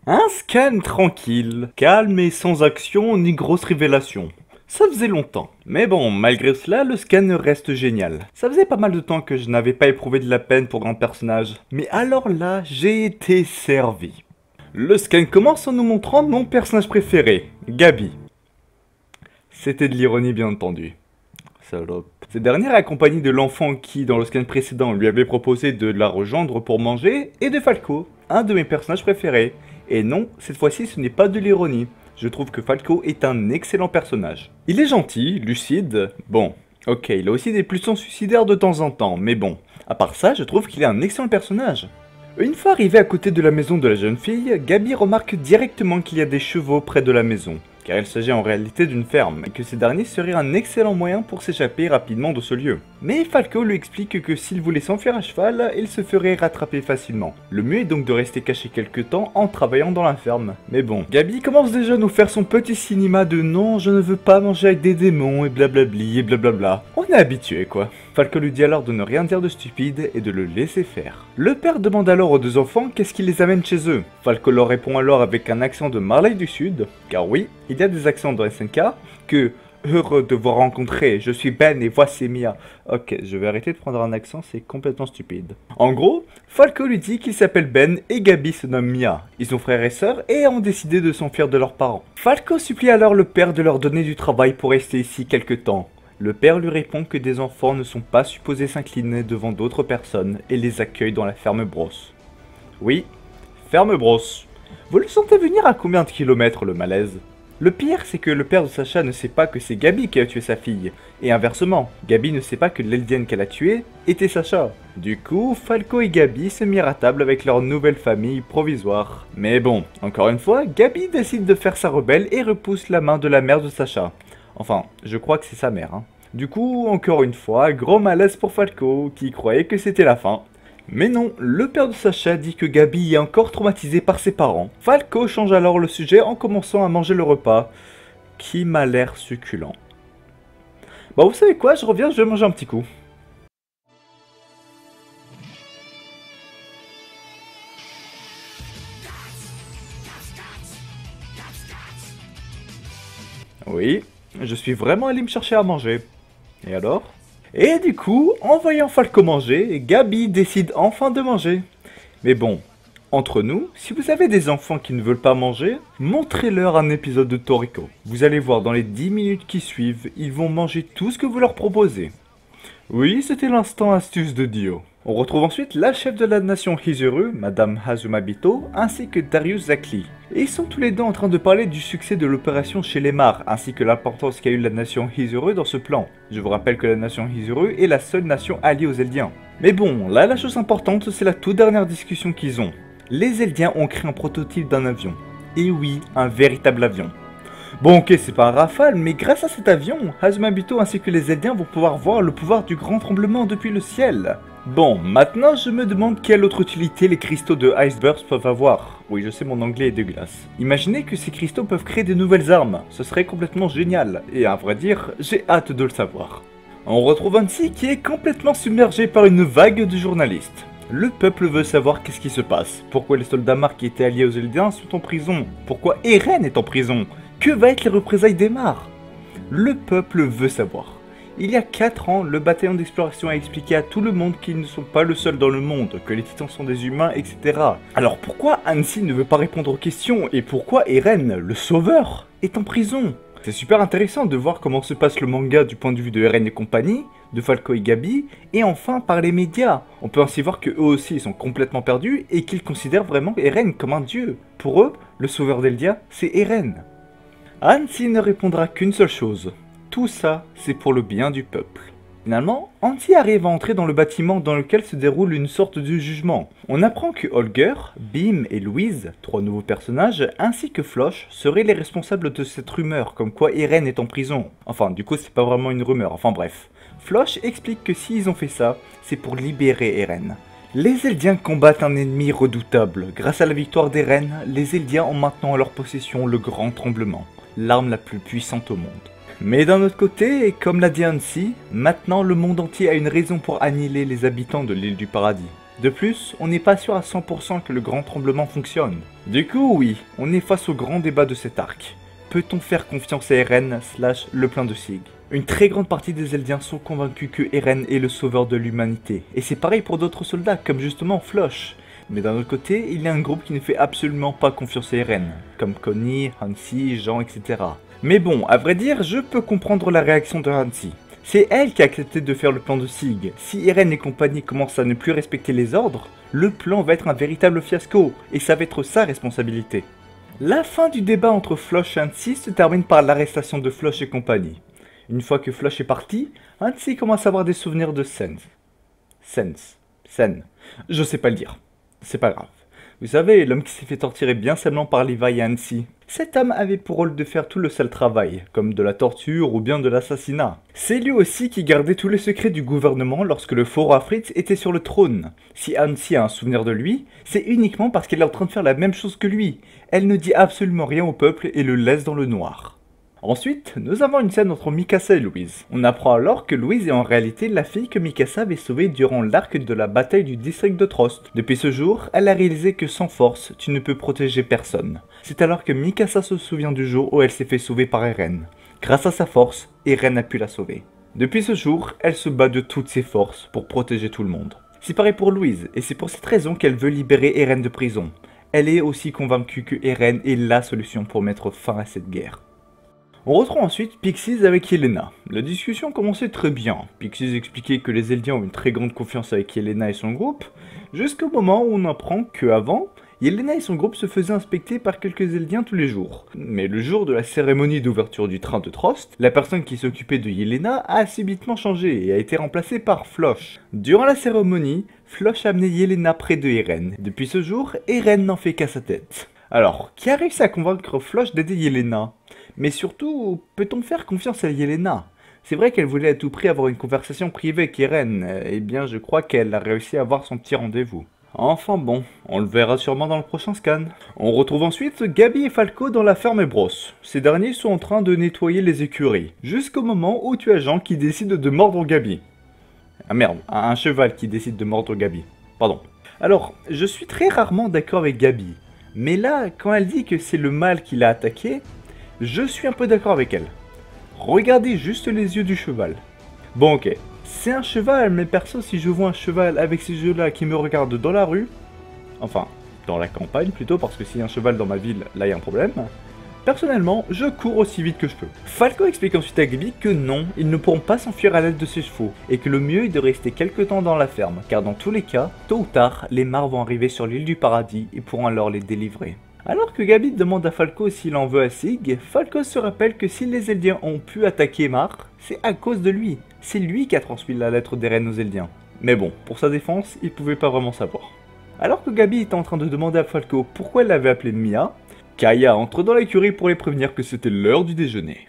Un scan tranquille, calme et sans action ni grosse révélation. Ça faisait longtemps. Mais bon, malgré cela, le scan reste génial. Ça faisait pas mal de temps que je n'avais pas éprouvé de la peine pour un personnage. Mais alors là, j'ai été servi. Le scan commence en nous montrant mon personnage préféré, Gabi. C'était de l'ironie bien entendu. Salope. Cette dernière est accompagnée de l'enfant qui, dans le scan précédent, lui avait proposé de la rejoindre pour manger, et de Falco, un de mes personnages préférés. Et non, cette fois-ci ce n'est pas de l'ironie. Je trouve que Falco est un excellent personnage. Il est gentil, lucide, bon, ok, il a aussi des pulsions suicidaires de temps en temps, mais bon, à part ça, je trouve qu'il est un excellent personnage. Une fois arrivé à côté de la maison de la jeune fille, Gabi remarque directement qu'il y a des chevaux près de la maison, car il s'agit en réalité d'une ferme, et que ces derniers seraient un excellent moyen pour s'échapper rapidement de ce lieu. Mais Falco lui explique que s'il voulait s'enfuir à cheval, il se ferait rattraper facilement. Le mieux est donc de rester caché quelque temps en travaillant dans la ferme. Mais bon, Gabi commence déjà à nous faire son petit cinéma de non, je ne veux pas manger avec des démons et blablabli et blablabla. On est habitué quoi. Falco lui dit alors de ne rien dire de stupide et de le laisser faire. Le père demande alors aux deux enfants qu'est-ce qui les amène chez eux. Falco leur répond alors avec un accent de Marley du Sud, car oui, il y a des accents dans SNK, que heureux de vous rencontrer, je suis Ben et voici Mia. Ok, je vais arrêter de prendre un accent, c'est complètement stupide. En gros, Falco lui dit qu'il s'appelle Ben et Gabi se nomme Mia. Ils sont frères et sœurs et ont décidé de s'enfuir de leurs parents. Falco supplie alors le père de leur donner du travail pour rester ici quelque temps. Le père lui répond que des enfants ne sont pas supposés s'incliner devant d'autres personnes et les accueille dans la ferme Brosse. Oui, ferme Brosse. Vous le sentez venir à combien de kilomètres le malaise? Le pire, c'est que le père de Sacha ne sait pas que c'est Gabi qui a tué sa fille, et inversement, Gabi ne sait pas que l'Eldienne qu'elle a tuée était Sacha. Du coup, Falco et Gabi se mirent à table avec leur nouvelle famille provisoire. Mais bon, encore une fois, Gabi décide de faire sa rebelle et repousse la main de la mère de Sacha. Enfin, je crois que c'est sa mère, hein. Du coup, encore une fois, gros malaise pour Falco, qui croyait que c'était la fin. Mais non, le père de Sacha dit que Gabi est encore traumatisée par ses parents. Falco change alors le sujet en commençant à manger le repas, qui m'a l'air succulent. Bah vous savez quoi, je reviens, je vais manger un petit coup. Oui, je suis vraiment allé me chercher à manger. Et alors? Et du coup, en voyant Falco manger, Gabi décide enfin de manger. Mais bon, entre nous, si vous avez des enfants qui ne veulent pas manger, montrez-leur un épisode de Toriko. Vous allez voir dans les 10 minutes qui suivent, ils vont manger tout ce que vous leur proposez. Oui, c'était l'instant astuce de Dio. On retrouve ensuite la chef de la nation Hizuru, Madame Hazumabito, ainsi que Darius Zakli. Et ils sont tous les deux en train de parler du succès de l'opération chez les Mars, ainsi que l'importance qu'a eu la nation Hizuru dans ce plan. Je vous rappelle que la nation Hizuru est la seule nation alliée aux Eldiens. Mais bon, là la chose importante, c'est la toute dernière discussion qu'ils ont. Les Eldiens ont créé un prototype d'un avion. Et oui, un véritable avion. Bon ok, c'est pas un rafale, mais grâce à cet avion, Hazumabito ainsi que les Eldiens vont pouvoir voir le pouvoir du grand tremblement depuis le ciel. Bon, maintenant je me demande quelle autre utilité les cristaux de Iceburst peuvent avoir. Oui, je sais, mon anglais est dégueulasse. Imaginez que ces cristaux peuvent créer de nouvelles armes, ce serait complètement génial, et à vrai dire, j'ai hâte de le savoir. On retrouve Hansi qui est complètement submergé par une vague de journalistes. Le peuple veut savoir qu'est-ce qui se passe, pourquoi les soldats Mars qui étaient alliés aux Eldiens sont en prison, pourquoi Eren est en prison, que va être les représailles des Mars. Le peuple veut savoir. Il y a 4 ans, le bataillon d'exploration a expliqué à tout le monde qu'ils ne sont pas le seul dans le monde, que les titans sont des humains, etc. Alors pourquoi Hansi ne veut pas répondre aux questions et pourquoi Eren, le sauveur, est en prison? C'est super intéressant de voir comment se passe le manga du point de vue de Eren et compagnie, de Falco et Gabi, et enfin par les médias. On peut ainsi voir que eux aussi ils sont complètement perdus et qu'ils considèrent vraiment Eren comme un dieu. Pour eux, le sauveur d'Eldia, c'est Eren. Hansi ne répondra qu'une seule chose. Tout ça, c'est pour le bien du peuple. Finalement, Hansi arrive à entrer dans le bâtiment dans lequel se déroule une sorte de jugement. On apprend que Holger, Bim et Louise, 3 nouveaux personnages, ainsi que Floch, seraient les responsables de cette rumeur, comme quoi Eren est en prison. Enfin, du coup, c'est pas vraiment une rumeur, enfin bref. Floch explique que s'ils ont fait ça, c'est pour libérer Eren. Les Eldiens combattent un ennemi redoutable. Grâce à la victoire d'Eren, les Eldiens ont maintenant en leur possession le grand tremblement, l'arme la plus puissante au monde. Mais d'un autre côté, comme l'a dit Hansi, maintenant le monde entier a une raison pour annihiler les habitants de l'île du paradis. De plus, on n'est pas sûr à 100% que le grand tremblement fonctionne. Du coup, oui, on est face au grand débat de cet arc. Peut-on faire confiance à Eren / le plan de Sig? Une très grande partie des Eldiens sont convaincus que Eren est le sauveur de l'humanité. Et c'est pareil pour d'autres soldats, comme justement Floch. Mais d'un autre côté, il y a un groupe qui ne fait absolument pas confiance à Eren, comme Connie, Hansi, Jean, etc. Mais bon, à vrai dire, je peux comprendre la réaction de Hansi. C'est elle qui a accepté de faire le plan de Sig. Si Eren et compagnie commencent à ne plus respecter les ordres, le plan va être un véritable fiasco, et ça va être sa responsabilité. La fin du débat entre Floch et Hansi se termine par l'arrestation de Floch et compagnie. Une fois que Floch est parti, Hansi commence à avoir des souvenirs de Sen. Je sais pas le dire. C'est pas grave. Vous savez, l'homme qui s'est fait torturer bien salement par Levi et Hansi. Cet homme avait pour rôle de faire tout le sale travail, comme de la torture ou bien de l'assassinat. C'est lui aussi qui gardait tous les secrets du gouvernement lorsque le faux roi Fritz était sur le trône. Si Hansi a un souvenir de lui, c'est uniquement parce qu'elle est en train de faire la même chose que lui. Elle ne dit absolument rien au peuple et le laisse dans le noir. Ensuite, nous avons une scène entre Mikasa et Louise. On apprend alors que Louise est en réalité la fille que Mikasa avait sauvée durant l'arc de la bataille du district de Trost. Depuis ce jour, elle a réalisé que sans force, tu ne peux protéger personne. C'est alors que Mikasa se souvient du jour où elle s'est fait sauver par Eren. Grâce à sa force, Eren a pu la sauver. Depuis ce jour, elle se bat de toutes ses forces pour protéger tout le monde. C'est pareil pour Louise, et c'est pour cette raison qu'elle veut libérer Eren de prison. Elle est aussi convaincue que Eren est la solution pour mettre fin à cette guerre. On retrouve ensuite Pixies avec Yelena. La discussion commençait très bien. Pixies expliquait que les Eldiens ont une très grande confiance avec Yelena et son groupe, jusqu'au moment où on apprend qu'avant, Yelena et son groupe se faisaient inspecter par quelques Eldiens tous les jours. Mais le jour de la cérémonie d'ouverture du train de Trost, la personne qui s'occupait de Yelena a subitement changé et a été remplacée par Floch. Durant la cérémonie, Floch a amené Yelena près de Eren. Depuis ce jour, Eren n'en fait qu'à sa tête. Alors, qui a réussi à convaincre Floch d'aider Yelena? Mais surtout, peut-on faire confiance à Yelena? C'est vrai qu'elle voulait à tout prix avoir une conversation privée avec Eren, eh bien je crois qu'elle a réussi à avoir son petit rendez-vous. Enfin bon, on le verra sûrement dans le prochain scan. On retrouve ensuite Gabi et Falco dans la ferme Bros. Ces derniers sont en train de nettoyer les écuries, jusqu'au moment où tu as Jean qui décide de mordre Gabi. Ah merde, un cheval qui décide de mordre Gabi. Pardon. Alors, je suis très rarement d'accord avec Gabi, mais là, quand elle dit que c'est le mâle qui l'a attaqué, je suis un peu d'accord avec elle. Regardez juste les yeux du cheval. Bon ok, c'est un cheval, mais perso si je vois un cheval avec ces yeux-là qui me regarde dans la rue, enfin, dans la campagne plutôt, parce que s'il y a un cheval dans ma ville, là il y a un problème, personnellement, je cours aussi vite que je peux. Falco explique ensuite à Gabi que non, ils ne pourront pas s'enfuir à l'aide de ses chevaux, et que le mieux est de rester quelque temps dans la ferme, car dans tous les cas, tôt ou tard, les mares vont arriver sur l'île du paradis et pourront alors les délivrer. Alors que Gabi demande à Falco s'il en veut à Sig, Falco se rappelle que si les Eldiens ont pu attaquer Mar, c'est à cause de lui. C'est lui qui a transmis la lettre d'Eren aux Eldiens. Mais bon, pour sa défense, il pouvait pas vraiment savoir. Alors que Gabi était en train de demander à Falco pourquoi elle l'avait appelé Mia, Kaya entre dans l'écurie pour les prévenir que c'était l'heure du déjeuner.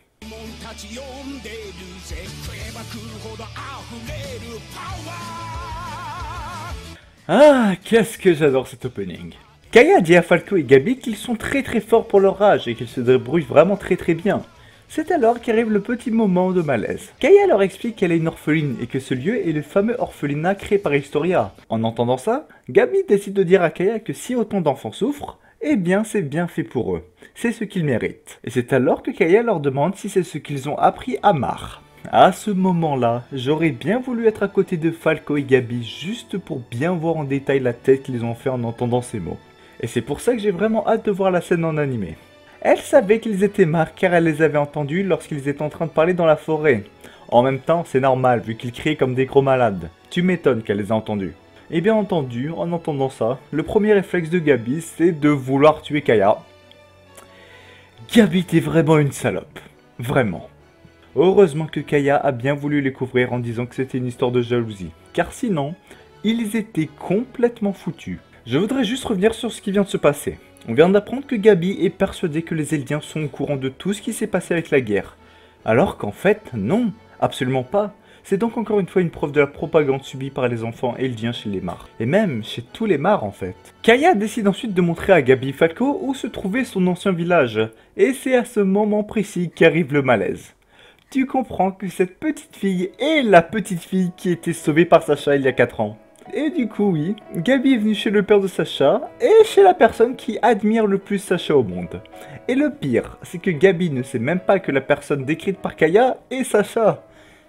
Ah, qu'est-ce que j'adore cet opening. Kaya dit à Falco et Gabi qu'ils sont très forts pour leur âge et qu'ils se débrouillent vraiment très bien. C'est alors qu'arrive le petit moment de malaise. Kaya leur explique qu'elle est une orpheline et que ce lieu est le fameux orphelinat créé par Historia. En entendant ça, Gabi décide de dire à Kaya que si autant d'enfants souffrent, eh bien c'est bien fait pour eux. C'est ce qu'ils méritent. Et c'est alors que Kaya leur demande si c'est ce qu'ils ont appris à Mar. À ce moment-là, j'aurais bien voulu être à côté de Falco et Gabi juste pour bien voir en détail la tête qu'ils ont fait en entendant ces mots. Et c'est pour ça que j'ai vraiment hâte de voir la scène en animé. Elle savait qu'ils étaient Mar car elle les avait entendus lorsqu'ils étaient en train de parler dans la forêt. En même temps, c'est normal vu qu'ils criaient comme des gros malades. Tu m'étonnes qu'elle les a entendus. Et bien entendu, en entendant ça, le premier réflexe de Gabi, c'est de vouloir tuer Kaya. Gabi, t'es vraiment une salope. Vraiment. Heureusement que Kaya a bien voulu les couvrir en disant que c'était une histoire de jalousie. Car sinon, ils étaient complètement foutus. Je voudrais juste revenir sur ce qui vient de se passer. On vient d'apprendre que Gabi est persuadée que les Eldiens sont au courant de tout ce qui s'est passé avec la guerre. Alors qu'en fait, non, absolument pas. C'est donc encore une fois une preuve de la propagande subie par les enfants Eldiens chez les Mar. Et même chez tous les Mar en fait. Kaya décide ensuite de montrer à Gabi et Falco où se trouvait son ancien village. Et c'est à ce moment précis qu'arrive le malaise. Tu comprends que cette petite fille est la petite fille qui a été sauvée par Sacha il y a 4 ans. Et du coup, oui, Gabi est venue chez le père de Sacha et chez la personne qui admire le plus Sacha au monde. Et le pire, c'est que Gabi ne sait même pas que la personne décrite par Kaya est Sacha.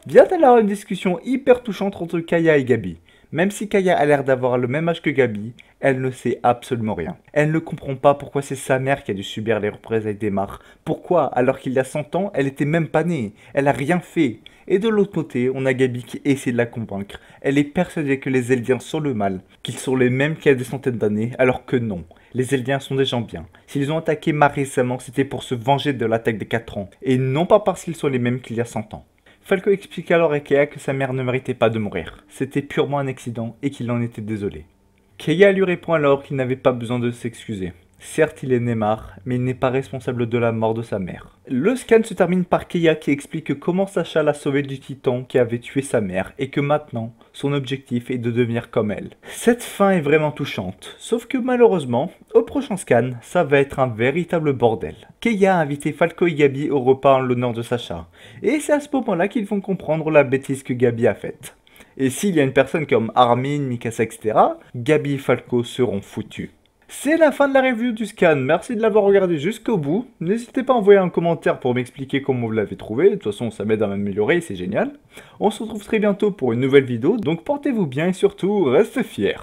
Vient alors une discussion hyper touchante entre Kaya et Gabi. Même si Kaya a l'air d'avoir le même âge que Gabi, elle ne sait absolument rien. Elle ne comprend pas pourquoi c'est sa mère qui a dû subir les représailles d'Emar. Pourquoi, alors qu'il y a 100 ans, elle était même pas née. Elle a rien fait. Et de l'autre côté, on a Gabi qui essaie de la convaincre. Elle est persuadée que les Eldiens sont le mal, qu'ils sont les mêmes qu'il y a des centaines d'années, alors que non. Les Eldiens sont des gens bien. S'ils ont attaqué Mar récemment, c'était pour se venger de l'attaque des 4 ans, et non pas parce qu'ils sont les mêmes qu'il y a 100 ans. Falco explique alors à Kaya que sa mère ne méritait pas de mourir. C'était purement un accident et qu'il en était désolé. Kaya lui répond alors qu'il n'avait pas besoin de s'excuser. Certes, il est Neymar, mais il n'est pas responsable de la mort de sa mère. Le scan se termine par Kaya qui explique comment Sacha l'a sauvé du titan qui avait tué sa mère et que maintenant, son objectif est de devenir comme elle. Cette fin est vraiment touchante, sauf que malheureusement, au prochain scan, ça va être un véritable bordel. Kaya a invité Falco et Gabi au repas en l'honneur de Sacha, et c'est à ce moment-là qu'ils vont comprendre la bêtise que Gabi a faite. Et s'il y a une personne comme Armin, Mikasa, etc., Gabi et Falco seront foutus. C'est la fin de la review du scan, merci de l'avoir regardé jusqu'au bout. N'hésitez pas à envoyer un commentaire pour m'expliquer comment vous l'avez trouvé, de toute façon ça m'aide à m'améliorer, c'est génial. On se retrouve très bientôt pour une nouvelle vidéo, donc portez-vous bien et surtout, restez fiers.